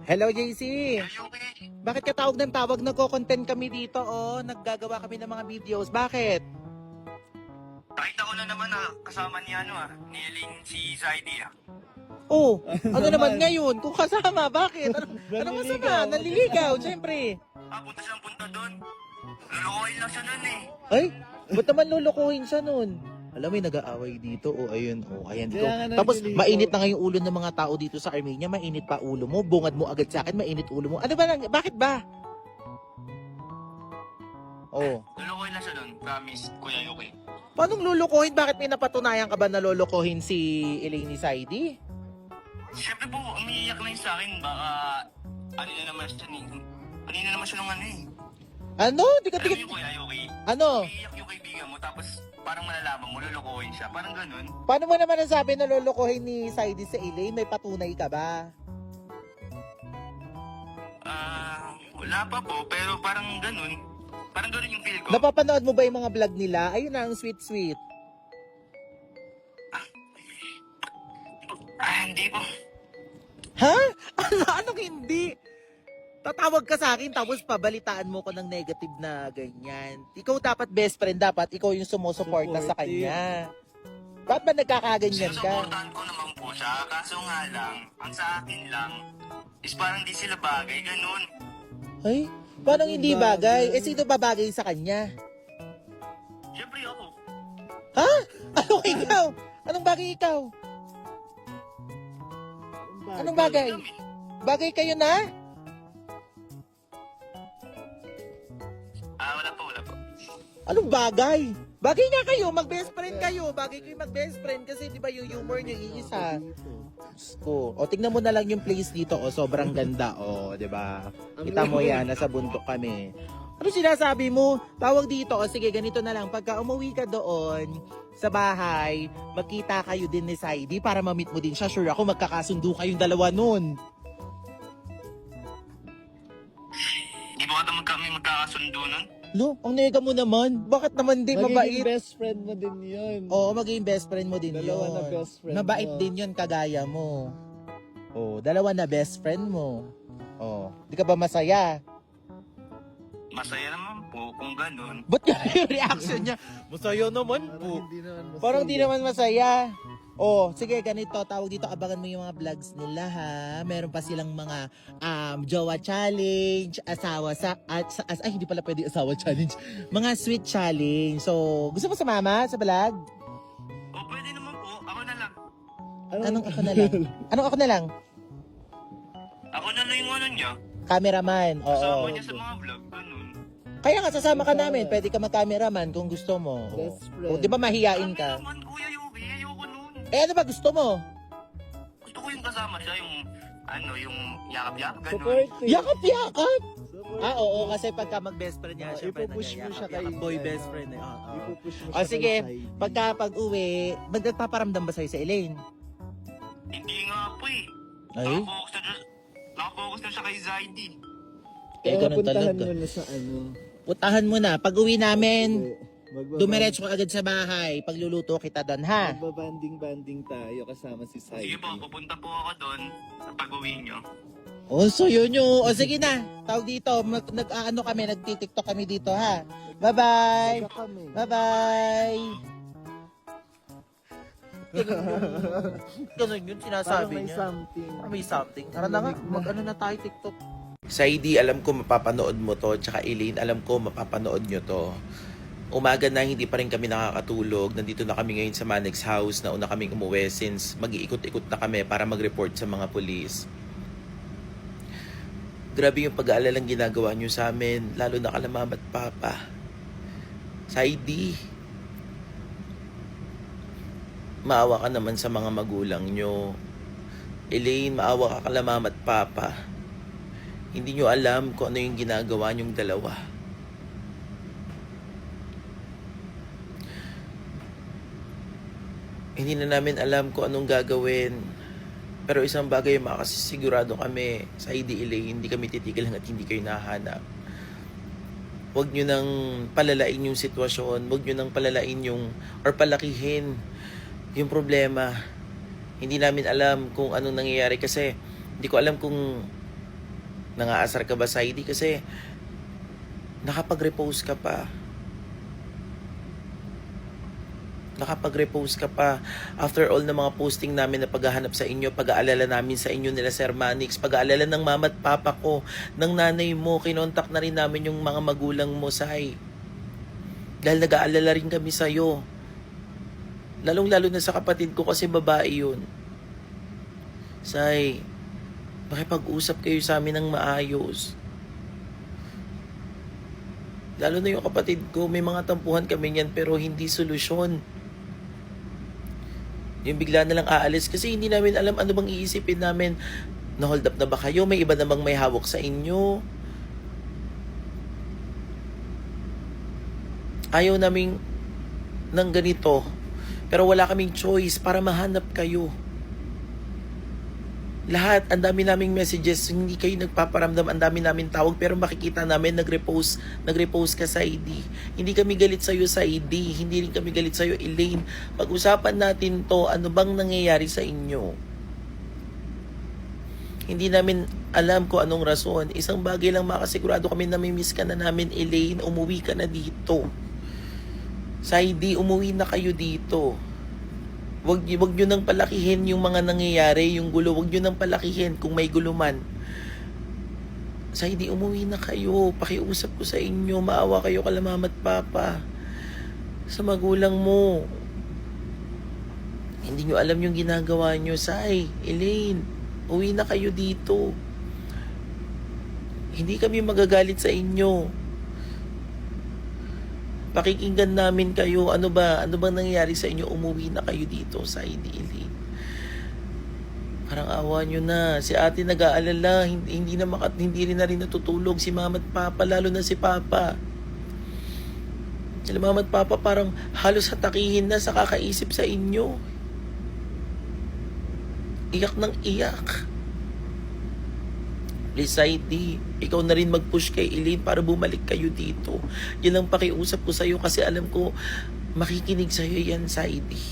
Hello, JC. Okay. Bakit ka tawag ng tawag? Nagko-content kami dito, oh. Naggagawa kami ng mga videos. Bakit? Nakita ko na naman na kasama ni ni Elaine si Zaidi Oh, ano naman ngayon? Kung kasama, bakit? Ano masama? Naliligaw, syempre. Punta siyang punta doon. Lulukoyin lang siya nun eh. Ay, ba't naman lulukuhin siya nun? Alam mo, nag-aaway dito. Oh, ayun. Oh, ayan. Ikaw. Kaya nga Tapos, naliligaw. mainit na ngayon ulo ng mga tao dito sa Armenia. Mainit pa ulo mo. Bungad mo agad sa akin. Mainit ulo mo. Ano ba? Bakit ba? Oh. Lulukoyin lang siya doon. Promise, Kuya Yuki. Paano lulukuhin? Bakit may napatunayan ka ba na lulukuhin si Elaine Saidi? Siyempre po, umiiyak na yun sa akin. Baka, ano na naman siya ni... Kanina naman siya nung ano eh. Ano? Di ka, Alam mo yung Kuya Yuki? Ano? Umiiyak yung kaibigan mo, tapos parang malalaman mo, lulukoyin siya. Parang ganun. Paano mo naman nasabi na lulukuhin ni Saidi sa Elaine? May patunay ka ba? Wala pa po, pero parang ganun. Parang ganun yung feel ko. Napapanood mo ba yung mga vlog nila? Ayun na, ang sweet-sweet. Hindi po. Ha? Anong hindi? Tatawag ka sa akin tapos pabalitaan mo ko ng negative na ganyan. Ikaw dapat best friend, dapat ikaw yung sumusuporta sa kanya. Ba't ba nagkakaganyan ka? Sinusuportahan ko naman po siya, kaso nga lang, ang sa akin lang, is parang di sila bagay, ganun. Ay, parang hindi bagay. Eh, sino ba bagay sa kanya? Siyempre ako. Ha? Ano ikaw? Anong bagay ikaw? Anong bagay? Kami. Bagay kayo na? Wala po. Anong bagay? Bagay nga kayo, mag-best friend kayo. Bagay kayo mag-best friend kasi di ba yung humor niyo iisa. Ko. O tingnan mo na lang yung place dito, o sobrang ganda, o, di ba? Kita mo yan, nasa bundok kami. Ano sinasabi mo? Tawag dito, o sige, ganito na lang. Pagka umuwi ka doon sa bahay, magkita kayo din ni Saidi para ma-meet mo din siya. Sure ako, magkakasundo kayong dalawa nun. Di ba kami magkakasundo nun? Lo, ang nega mo naman. Bakit naman di mabait? Magiging best friend mo din yun. Oo, magiging best friend mo din Dalawa yun. na best friend Mabait mo. din yun, kagaya mo. Oo, dalawa na best friend mo. Oo, di ka ba masaya? Masaya naman po kung ganun. Ba't yan yung reaction niya? Masaya naman Parang po. hindi naman masaya. Parang di naman masaya. Oh, sige, ganito, tawag dito, abangan mo yung mga vlogs nila ha. Meron pa silang mga jowa challenge, asawa sa, ay hindi pala pwede asawa challenge. Mga sweet challenge. So, gusto mo sumama sa vlog? Pwede naman po. Ako na lang. Anong ako na lang? Anong ako na lang? Ako na lang yung ano niya. Cameraman, Kasama oo. niya sa mga vlog, ganun. Kaya nga, sasama ka namin. Pwede ka mag-cameraman kung gusto mo. Best friend. O, di ba mahiyain Ano ka? naman, Kuya Yuki? Ayoko nun. Eh, ano ba gusto mo? Gusto ko yung kasama siya, yung yung yakap-yakap, ganun. Supportive. Yakap-yakap! Supportive. Oo, kasi pagka mag-best friend niya, Oh, syempre ipupush mo siya kay boy ano, best friend. Oo. Ipupush mo O siya sige, kay Saidi. pagka pag-uwi, magpaparamdam ba sa'yo si Elaine? Hindi nga po eh. Ay? Nakafocus na siya kay Zaidi. Eh, Kaya ganun puntahan talaga. mo na sa ano. Putahan mo na. Pag-uwi namin, Magbabanding- dumiretso ka agad sa bahay. Pagluluto kita doon, ha? Magbabanding-banding tayo kasama si Saidi. Sige po, pupunta po ako doon sa pag-uwi nyo. O, so yun yung... O, sige na. Tawag dito. Nag-ano kami, nagtitiktok kami dito, ha? Bye-bye! Magka kami. Bye-bye! Ganun yun, Parang sinasabi may niya. something. May something. Tara na nga, mag-ano na tayo TikTok. Saidi, alam ko mapapanood mo to, tsaka Elaine, alam ko mapapanood nyo to. Umaga na, hindi pa rin kami nakakatulog. Nandito na kami ngayon sa Maneg's house. Nauna kaming umuwi since mag-iikot-ikot na kami para mag-report sa mga pulis. Grabe yung pag-aalalang ginagawa nyo sa amin, lalo na kala mama at papa. Saidi, maawa ka naman sa mga magulang nyo. Elaine, maawa ka kala mama at papa. Hindi nyo alam kung ano yung ginagawa nyong dalawa. Hindi na namin alam kung anong gagawin. Pero isang bagay makasisigurado kami sa IDLA, hindi kami titigil hanggat hindi kayo nahanap. Huwag nyo nang palalain yung sitwasyon. Huwag nyo nang palalain yung, or palakihin yung problema. Hindi namin alam kung anong nangyayari kasi hindi ko alam kung Nangaasar ka ba, Saidi? Kasi nakapag-repost ka pa. Nakapag-repost ka pa. After all ng mga posting namin na paghahanap sa inyo, pag-aalala namin sa inyo nila Sir Manix, pag-aalala ng mama at papa ko, ng nanay mo, kinontak na rin namin yung mga magulang mo, Sai. Dahil nag-aalala rin kami sa'yo. Lalong-lalo na sa kapatid ko kasi babae yun. Sai, makipag-usap kayo sa amin ng maayos. Lalo na yung kapatid ko, may mga tampuhan kami niyan pero hindi solusyon. Yung bigla na lang aalis kasi hindi namin alam ano bang iisipin namin. Na-hold up na ba kayo? May iba namang may hawak sa inyo? Ayaw naming ng ganito. Pero wala kaming choice para mahanap kayo. Lahat, ang dami naming messages, hindi kayo nagpaparamdam, ang dami namin tawag, pero makikita namin nag-repost ka sa ID. Hindi kami galit sa'yo sa ID, hindi rin kami galit sa'yo, Elaine. Pag-usapan natin to, ano bang nangyayari sa inyo? Hindi namin alam kung anong rason. Isang bagay lang makasigurado kami na may miss ka na namin, Elaine, umuwi ka na dito. Sa ID, umuwi na kayo dito. Wag nyo nang palakihin yung mga nangyayari, yung gulo. Wag nyo nang palakihin kung may gulo man. Sa hindi, umuwi na kayo. Pakiusap ko sa inyo. Maawa kayo kala mama at papa. Sa magulang mo. Hindi nyo alam yung ginagawa nyo. Sai, Elaine, uwi na kayo dito. Hindi kami magagalit sa inyo. Pakikinggan namin kayo. Ano bang nangyayari sa inyo? Umuwi na kayo dito sa Elaine. Parang awa nyo na. Si ate nag-aalala. Hindi rin na rin natutulog. Si mama at papa, lalo na si papa. Si mama at papa parang halos hatakihin na sa kakaisip sa inyo. Iyak ng iyak. Please, Saidi, ikaw na rin mag-push kay Elaine para bumalik kayo dito. Yan ang pakiusap ko sa'yo kasi alam ko makikinig sa'yo yan, Saidi.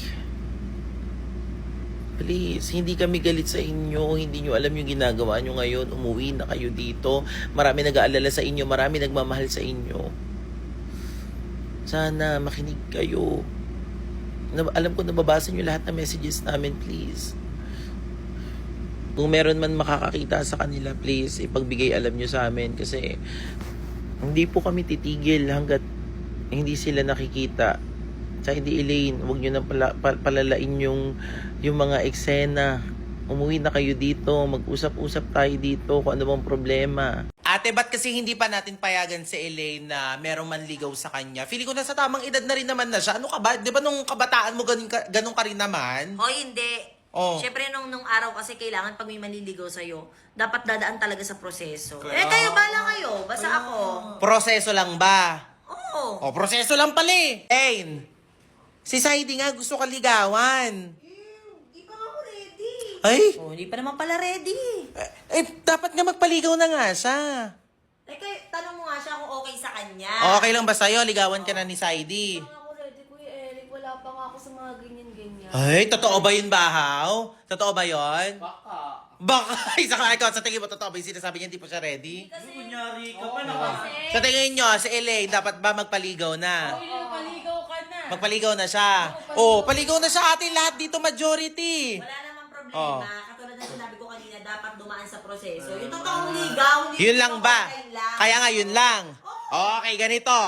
Please, hindi kami galit sa inyo. Hindi nyo alam yung ginagawa nyo ngayon. Umuwi na kayo dito. Marami nag-aalala sa inyo. Marami nagmamahal sa inyo. Sana makinig kayo. Alam ko nababasa nyo lahat ng messages namin, please. Kung meron man makakakita sa kanila, please, ipagbigay alam nyo sa amin kasi hindi po kami titigil hanggat hindi sila nakikita. Sa hindi, Elaine, huwag nyo nang palalain yung mga eksena. Umuwi na kayo dito, mag-usap-usap tayo dito kung ano bang problema. Ate, ba't kasi hindi pa natin payagan si Elaine na merong manligaw sa kanya? Feeling ko nasa tamang edad na rin naman na siya. Ano ka ba? Di ba nung kabataan mo ganun ka rin naman? Hoy, hindi. Oh. Siyempre, nung araw kasi kailangan pag may manliligaw sa'yo, dapat dadaan talaga sa proseso. Kayo, bala kayo. Basta ako. Proseso lang ba? Oo. O, proseso lang pala eh. Elaine, si Saidi nga gusto ka ligawan. Di pa ako ready. Ay, Oh, hindi pa naman pala ready. dapat nga magpaligaw na nga siya. Tanong mo nga siya kung okay sa kanya. Okay lang ba sa'yo? Ligawan ka na ni Saidi. Hindi pa ako ready, Kuya Eric. Wala pa nga ako sa mga ganyan-ganyan. Ay, totoo ba yun, Bahaw? Totoo ba yun? Baka. Isa ka ikaw, sa tingin mo, totoo ba yung sinasabi niya, hindi pa siya ready? Kasi, Sa tingin nyo, si Elaine, dapat ba magpaligaw na? paligaw ka na. Magpaligaw na siya. Oh, paligaw na siya atin lahat dito, majority. Wala namang problema. Oh. Katulad ng sinabi ko kanina, dapat dumaan sa proseso. Yung totoong ligaw, hindi Yun lang ba? online lang. Kaya nga, yun lang. Okay, ganito.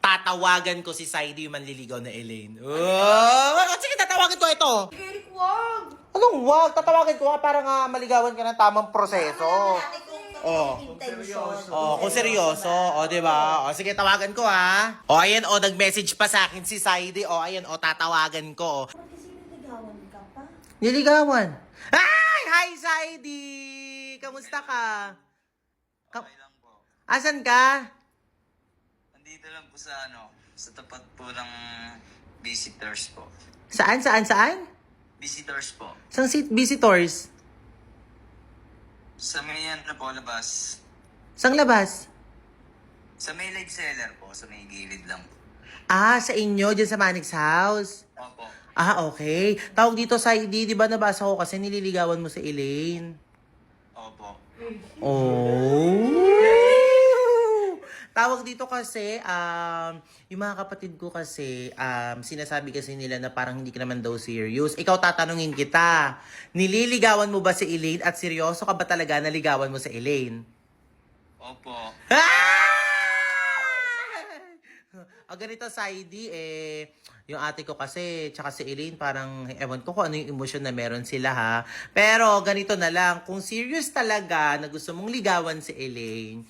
Tatawagan ko si Saidi yung manliligaw na Elaine. Oh, sige, tatawagan ko ito. Eric, wag! Anong wag? Tatawagan ko nga para nga maligawan ka ng tamang proseso. Natin kung Oh. intention. Oh, kung seryoso. Oh, di ba? Oh, sige, tawagan ko ha. Oh, ayan, oh, nag-message pa sa akin si Saidi. Oh, ayan, oh, tatawagan ko. Kasi niligawan ka pa. Niligawan. Ay! Hi, Saidi! Kamusta ka? Okay lang po. Asan ka? Nandito lang po sa tapat po ng visitors po. Saan? Visitors po. Sang seat visitors? Sa may po, labas. Sang labas? Sa may live seller po, sa may gilid lang po. Ah, sa inyo, dyan sa Manix House. Opo. Ah, okay. Tawag dito sa ID, di ba nabasa ko kasi nililigawan mo si Elaine? Opo. Oh. Tawag dito kasi, yung mga kapatid ko kasi, sinasabi kasi nila na parang hindi ka naman daw serious. Ikaw, tatanungin kita, nililigawan mo ba si Elaine at seryoso ka ba talaga naligawan mo si Elaine? Opo. Ganito, Saidi, yung ate ko kasi, tsaka si Elaine, parang, ewan ko kung ano yung emosyon na meron sila, ha. Pero, ganito na lang, kung serious talaga na gusto mong ligawan si Elaine,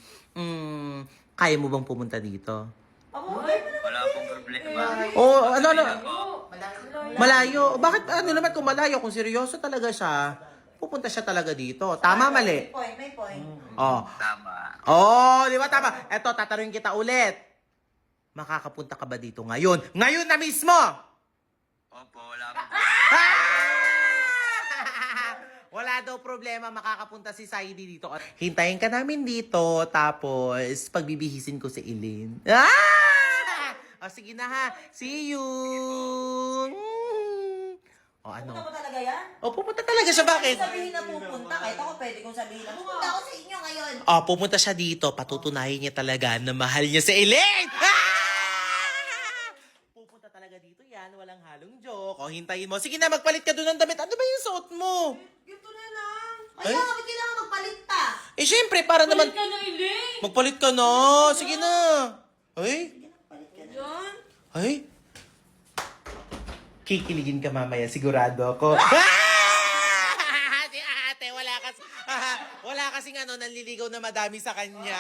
kaya mo bang pumunta dito? Wala pong problema. Oh, ano? Ako, Malayo. Bakit, ano naman kung malayo, kung seryoso talaga siya, pupunta siya talaga dito. Tama, mali? May point. Oh. tama. Oh, di ba tama? Eto, tatanungin kita ulit. Makakapunta ka ba dito ngayon? Ngayon na mismo! Opo, wala pong Wala daw problema, makakapunta si Saidi dito. Hintayin ka namin dito, tapos pagbibihisin ko si Elaine. O, sige na ha. See you! O, ano? Pupunta mo talaga yan? O, pupunta talaga siya. Bakit? Sabihin na pupunta. Kahit ako pwede kong sabihin na pupunta ako sa inyo ngayon. O, pupunta siya dito. Patutunayan niya talaga na mahal niya si Elaine! Pupunta talaga dito yan. Walang halong joke. O, hintayin mo. Sige na, magpalit ka doon ng damit. Ano ba yung suot mo? Ganito na lang. Ay? Ay, bakit kailangan magpalit pa? Eh, syempre, para naman... Ka na, Elaine! Magpalit ka na. Sige na. Ay? Yan. Ay? Kikiligin ka mamaya, sigurado ako. Si ate, wala kasing ano, nanliligaw na madami sa kanya.